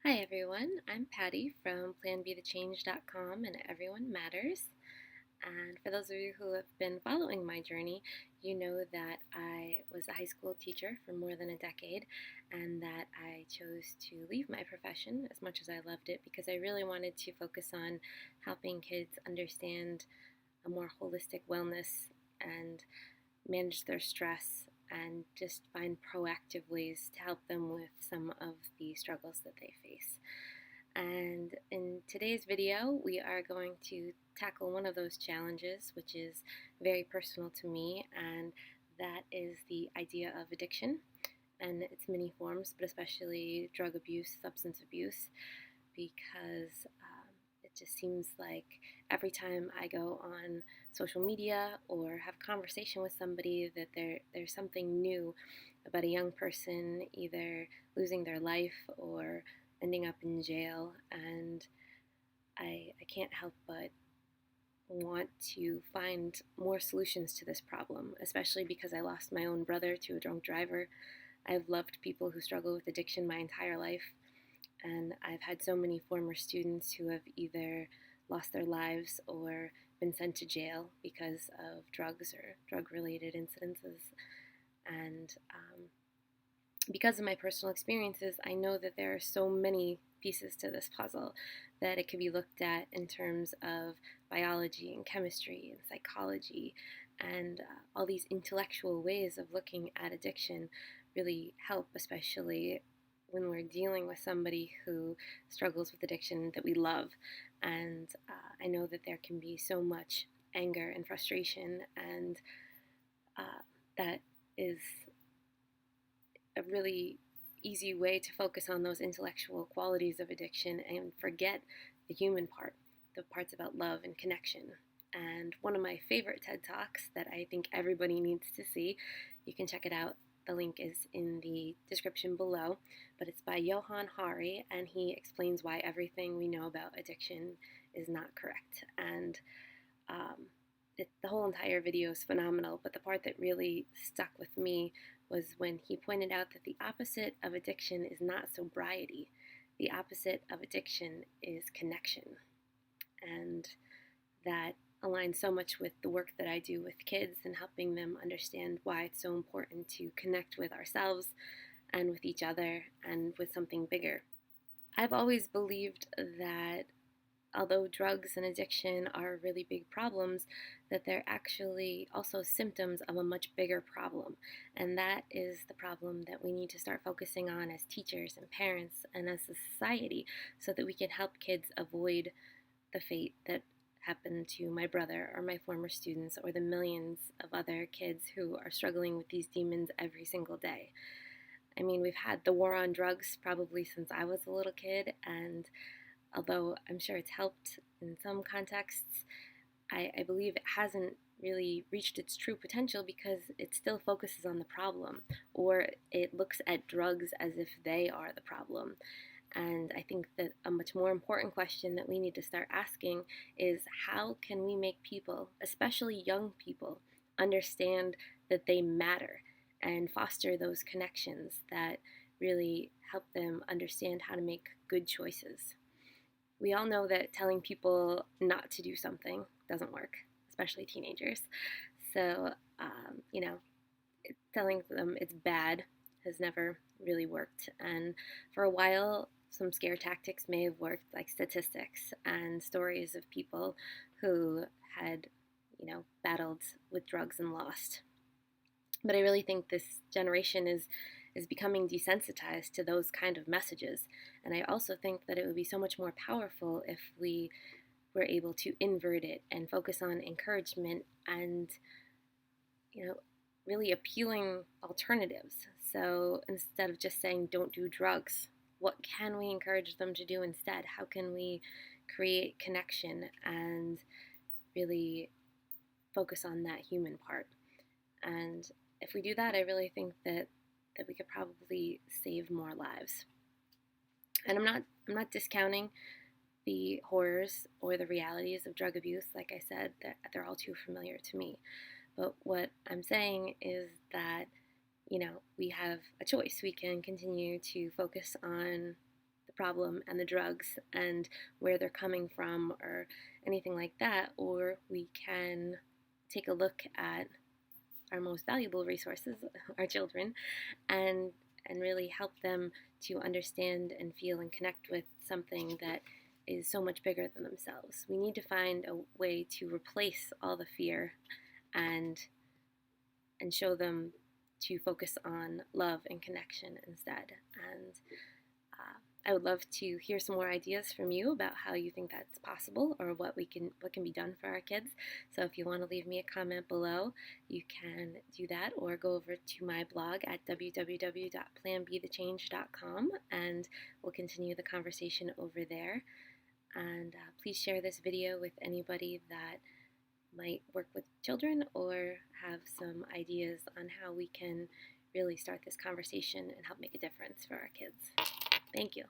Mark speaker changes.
Speaker 1: Hi everyone, I'm Patty from planbethechange.com and Everyone Matters. And for those of you who have been following my journey, you know that I was a high school teacher for more than a decade and that I chose to leave my profession as much as I loved it because I really wanted to focus on helping kids understand a more holistic wellness and manage their stress and just find proactive ways to help them with some of the struggles that they face. And in today's video, we are going to tackle one of those challenges, which is very personal to me, and that is the idea of addiction and its many forms, but especially drug abuse, substance abuse, because it just seems like every time I go on social media or have a conversation with somebody that there's something new about a young person either losing their life or ending up in jail, and I can't help but want to find more solutions to this problem, especially because I lost my own brother to a drunk driver. I've loved people who struggle with addiction my entire life, and I've had so many former students who have either lost their lives or been sent to jail because of drugs or drug related incidences. And because of my personal experiences, I know that there are so many pieces to this puzzle that it can be looked at in terms of biology and chemistry and psychology and all these intellectual ways of looking at addiction really help, especially when we're dealing with somebody who struggles with addiction that we love. And I know that there can be so much anger and frustration, and that is a really easy way to focus on those intellectual qualities of addiction and forget the human part, the parts about love and connection. And one of my favorite TED Talks that I think everybody needs to see, you can check it out. The link is in the description below, but it's by Johann Hari, and he explains why everything we know about addiction is not correct. And the whole entire video is phenomenal, but the part that really stuck with me was when he pointed out that the opposite of addiction is not sobriety. The opposite of addiction is connection. And that aligns so much with the work that I do with kids and helping them understand why it's so important to connect with ourselves and with each other and with something bigger. I've always believed that although drugs and addiction are really big problems, that they're actually also symptoms of a much bigger problem. And that is the problem that we need to start focusing on as teachers and parents and as a society so that we can help kids avoid the fate that happened to my brother or my former students or the millions of other kids who are struggling with these demons every single day. I mean, we've had the war on drugs probably since I was a little kid, and although I'm sure it's helped in some contexts, I believe it hasn't really reached its true potential because it still focuses on the problem, or it looks at drugs as if they are the problem. And I think that a much more important question that we need to start asking is how can we make people, especially young people, understand that they matter and foster those connections that really help them understand how to make good choices. We all know that telling people not to do something doesn't work, especially teenagers. So, telling them it's bad has never really worked. And for a while, some scare tactics may have worked, like statistics and stories of people who had, battled with drugs and lost. But I really think this generation is becoming desensitized to those kind of messages. And I also think that it would be so much more powerful if we were able to invert it and focus on encouragement and, really appealing alternatives. So instead of just saying don't do drugs, what can we encourage them to do instead? How can we create connection and really focus on that human part? And if we do that, I really think that we could probably save more lives. And I'm not discounting the horrors or the realities of drug abuse. Like I said, they're all too familiar to me. But what I'm saying is that, we have a choice. We can continue to focus on the problem and the drugs and where they're coming from or anything like that, or we can take a look at our most valuable resources, our children, and really help them to understand and feel and connect with something that is so much bigger than themselves. We need to find a way to replace all the fear and show them to focus on love and connection instead. And I would love to hear some more ideas from you about how you think that's possible or what can be done for our kids. So if you want to leave me a comment below, you can do that, or go over to my blog at www.planbethechange.com and we'll continue the conversation over there. And please share this video with anybody that might work with children or have some ideas on how we can really start this conversation and help make a difference for our kids. Thank you.